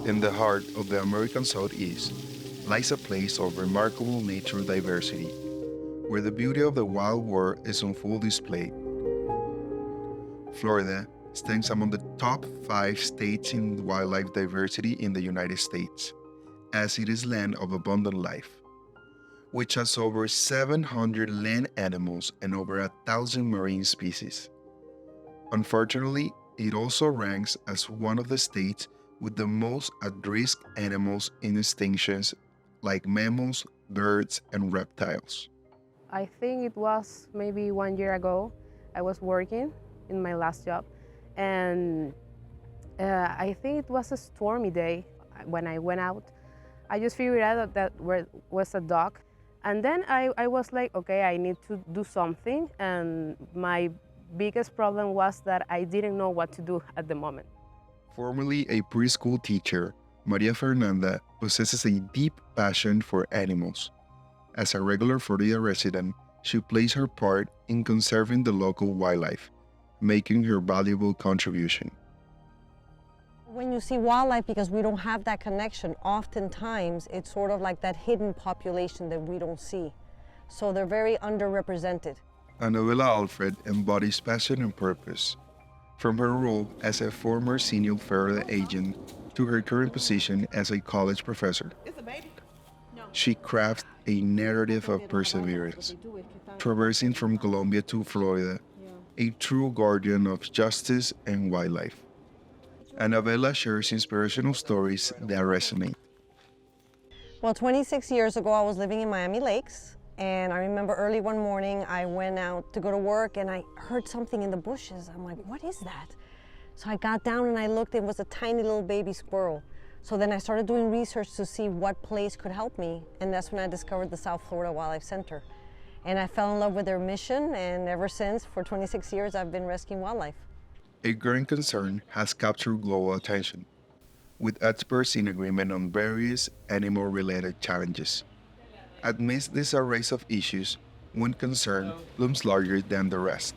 In the heart of the American Southeast lies a place of remarkable nature diversity, where the beauty of the wild world is on full display. Florida stands among the top 5 states in wildlife diversity in the United States, as it is land of abundant life, which has over 700 land animals and over 1,000 marine species. Unfortunately, it also ranks as one of the states with the most at-risk animals in extinctions like mammals, birds, and reptiles. I think it was maybe 1 year ago. I was working in my last job, and I think it was a stormy day. When I went out, I just figured out that was a dog. And then I was like, okay, I need to do something. And my biggest problem was that I didn't know what to do at the moment. Formerly a preschool teacher, Maria Fernanda possesses a deep passion for animals. As a regular Florida resident, she plays her part in conserving the local wildlife, making her valuable contribution. When you see wildlife, because we don't have that connection, oftentimes it's sort of like that hidden population that we don't see. So they're very underrepresented. Anabella Alfert embodies passion and purpose. From her role as a former senior Florida agent to her current position as a college professor, she crafts a narrative of perseverance, traversing from Colombia to Florida, a true guardian of justice and wildlife. Anabella shares inspirational stories that resonate. Well, 26 years ago, I was living in Miami Lakes, and I remember early one morning, I went out to go to work, and I heard something in the bushes. I'm like, what is that? So I got down and I looked, it was a tiny little baby squirrel. So then I started doing research to see what place could help me, and that's when I discovered the South Florida Wildlife Center. And I fell in love with their mission, and ever since, for 26 years, I've been rescuing wildlife. A growing concern has captured global attention, with experts in agreement on various animal-related challenges. Amidst this array of issues, one concern looms larger than the rest: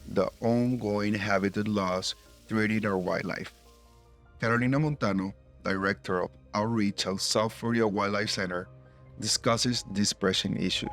the ongoing habitat loss threatening our wildlife. Carolina Montano, Director of Outreach at South Florida Wildlife Center, discusses this pressing issue.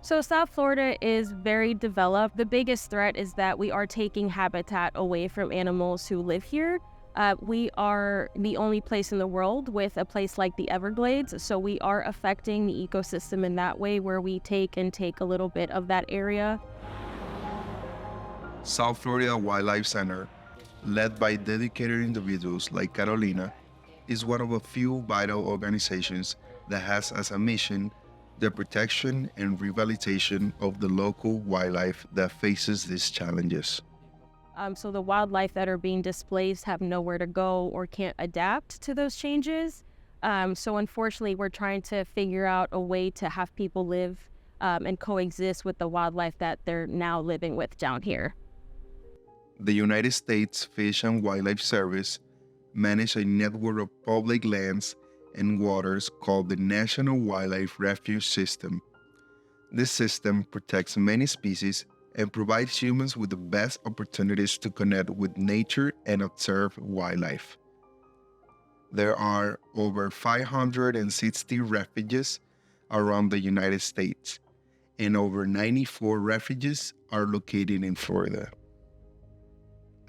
So South Florida is very developed. The biggest threat is that we are taking habitat away from animals who live here. We are the only place in the world with a place like the Everglades, so we are affecting the ecosystem in that way, where we take a little bit of that area. South Florida Wildlife Center, led by dedicated individuals like Carolina, is one of a few vital organizations that has as a mission the protection and rehabilitation of the local wildlife that faces these challenges. So the wildlife that are being displaced have nowhere to go or can't adapt to those changes. So unfortunately, we're trying to figure out a way to have people live and coexist with the wildlife that they're now living with down here. The United States Fish and Wildlife Service manages a network of public lands and waters called the National Wildlife Refuge System. This system protects many species and provides humans with the best opportunities to connect with nature and observe wildlife. There are over 560 refuges around the United States, and over 94 refuges are located in Florida.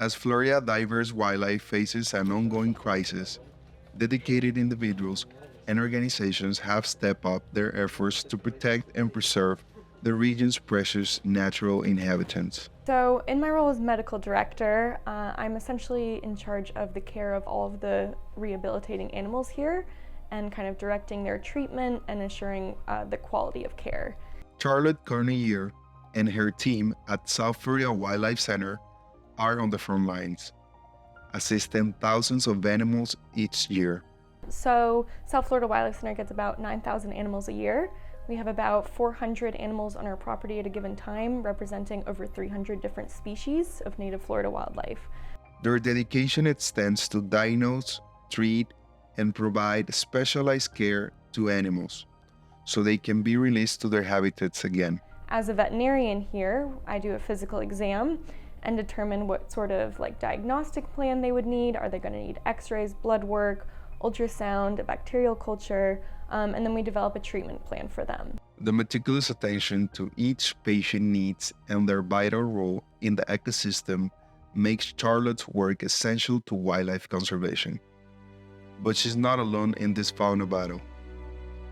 As Florida diverse wildlife faces an ongoing crisis, dedicated individuals and organizations have stepped up their efforts to protect and preserve the region's precious natural inhabitants. So in my role as medical director, I'm essentially in charge of the care of all of the rehabilitating animals here and kind of directing their treatment and ensuring the quality of care. Charlotte Cournoyer and her team at South Florida Wildlife Center are on the front lines, assisting thousands of animals each year. So South Florida Wildlife Center gets about 9,000 animals a year. We have about 400 animals on our property at a given time, representing over 300 different species of native Florida wildlife. Their dedication extends to diagnose, treat, and provide specialized care to animals so they can be released to their habitats again. As a veterinarian here, I do a physical exam, and determine what sort of like diagnostic plan they would need. Are they going to need x-rays, blood work, ultrasound, a bacterial culture, and then we develop a treatment plan for them. The meticulous attention to each patient needs and their vital role in the ecosystem makes Charlotte's work essential to wildlife conservation. But she's not alone in this fauna battle.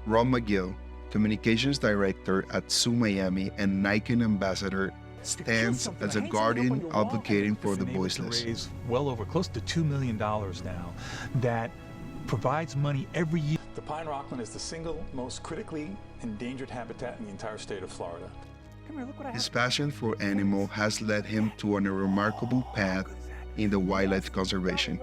Ron McGill, Communications Director at Zoo Miami and Nikon Ambassador, stands as a guardian advocating for the voiceless. Raise well over close to $2 million now that provides money every year. The pine rockland is the single most critically endangered habitat in the entire state of Florida. Come here, look what I His have. passion for animal has led him to on a remarkable path in the wildlife conservation.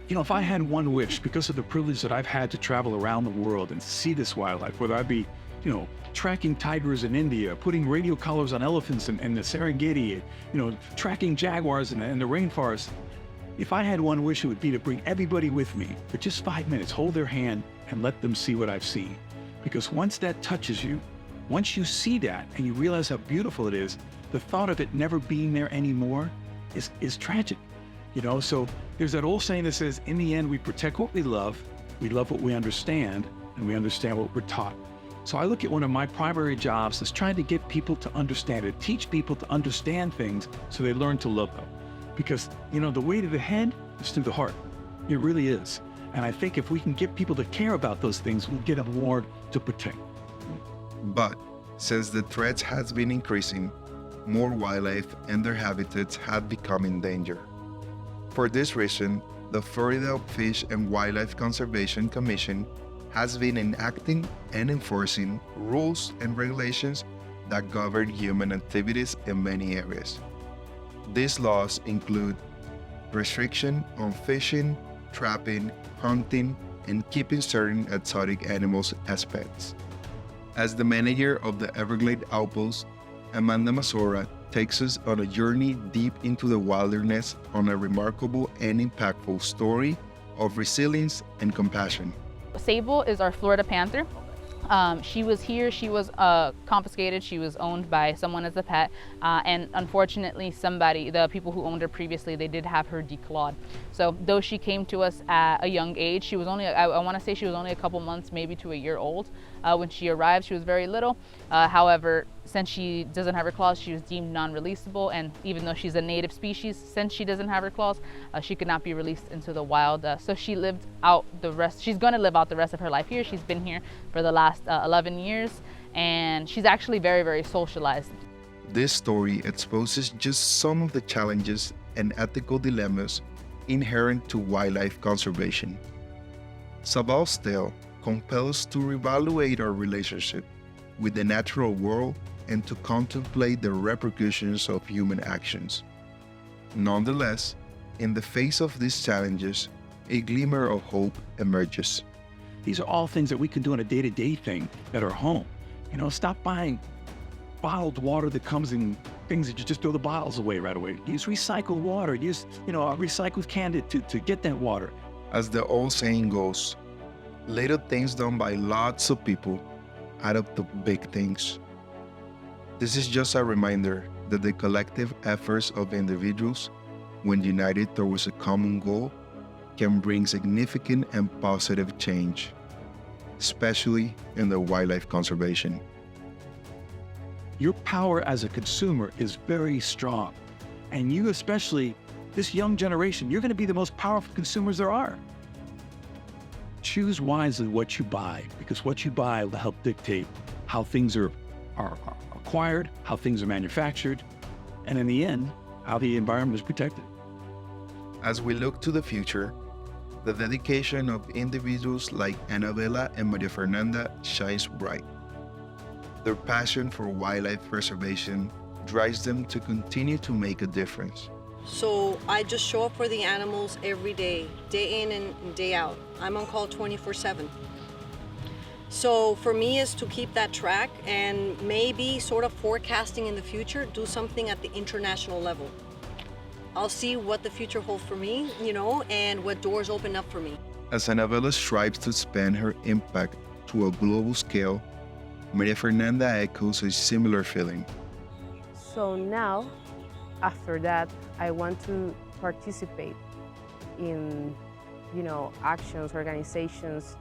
You know, if I had one wish, because of the privilege that I've had to travel around the world and see this wildlife, whether I be, you know, tracking tigers in India, putting radio collars on elephants in the Serengeti, you know, tracking jaguars in the rainforest. If I had one wish, it would be to bring everybody with me for just 5 minutes, hold their hand and let them see what I've seen. Because once that touches you, once you see that and you realize how beautiful it is, the thought of it never being there anymore is tragic. You know, so there's that old saying that says, in the end, we protect what we love what we understand, and we understand what we're taught. So I look at one of my primary jobs as trying to get people to understand it, teach people to understand things so they learn to love them. Because, you know, the way to the head is through the heart. It really is. And I think if we can get people to care about those things, we'll get them more to protect. But since the threat has been increasing, more wildlife and their habitats have become in danger. For this reason, the Florida Fish and Wildlife Conservation Commission has been enacting and enforcing rules and regulations that govern human activities in many areas. These laws include restriction on fishing, trapping, hunting, and keeping certain exotic animals as pets. As the manager of the Everglades Outpost, Amanda Mazorra takes us on a journey deep into the wilderness on a remarkable and impactful story of resilience and compassion. Sable is our Florida panther. She was here, she was confiscated, she was owned by someone as a pet, and unfortunately the people who owned her previously, they did have her declawed. So though she came to us at a young age, she was only, I want to say she was only a couple months, maybe to a year old. When she arrived, she was very little. However, since she doesn't have her claws, she was deemed non-releasable, and even though she's a native species, since she doesn't have her claws, she could not be released into the wild. So she lived out she's going to live out the rest of her life here. She's been here for the last 11 years, and she's actually very, very socialized. This story exposes just some of the challenges and ethical dilemmas inherent to wildlife conservation. Sabal's tale compels us to reevaluate our relationship with the natural world and to contemplate the repercussions of human actions. Nonetheless, in the face of these challenges, a glimmer of hope emerges. These are all things that we can do on a day-to-day thing at our home. You know, stop buying bottled water that comes in things that you just throw the bottles away right away. Use recycled water, use, you know, a recycled can to get that water. As the old saying goes, little things done by lots of people add up to big things. This is just a reminder that the collective efforts of individuals, when united towards a common goal, can bring significant and positive change, especially in the wildlife conservation. Your power as a consumer is very strong. And you especially, this young generation, you're going to be the most powerful consumers there are. Choose wisely what you buy, because what you buy will help dictate how things are acquired, how things are manufactured, and in the end, how the environment is protected. As we look to the future, the dedication of individuals like Anabella and Maria Fernanda shines bright. Their passion for wildlife preservation drives them to continue to make a difference. So I just show up for the animals every day in and day out. I'm on call 24/7. So for me is to keep that track and maybe sort of forecasting in the future, do something at the international level. I'll see what the future holds for me, you know, and what doors open up for me. As Anabella strives to expand her impact to a global scale, Maria Fernanda echoes a similar feeling. So now after that, I want to participate in, actions, organizations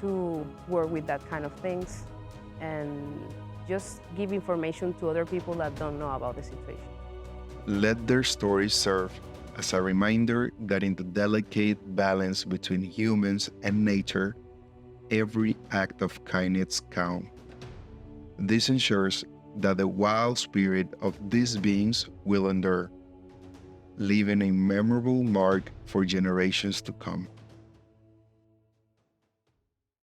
to work with that kind of things and just give information to other people that don't know about the situation. Let their stories serve as a reminder that in the delicate balance between humans and nature, every act of kindness counts. This ensures that the wild spirit of these beings will endure, leaving a memorable mark for generations to come.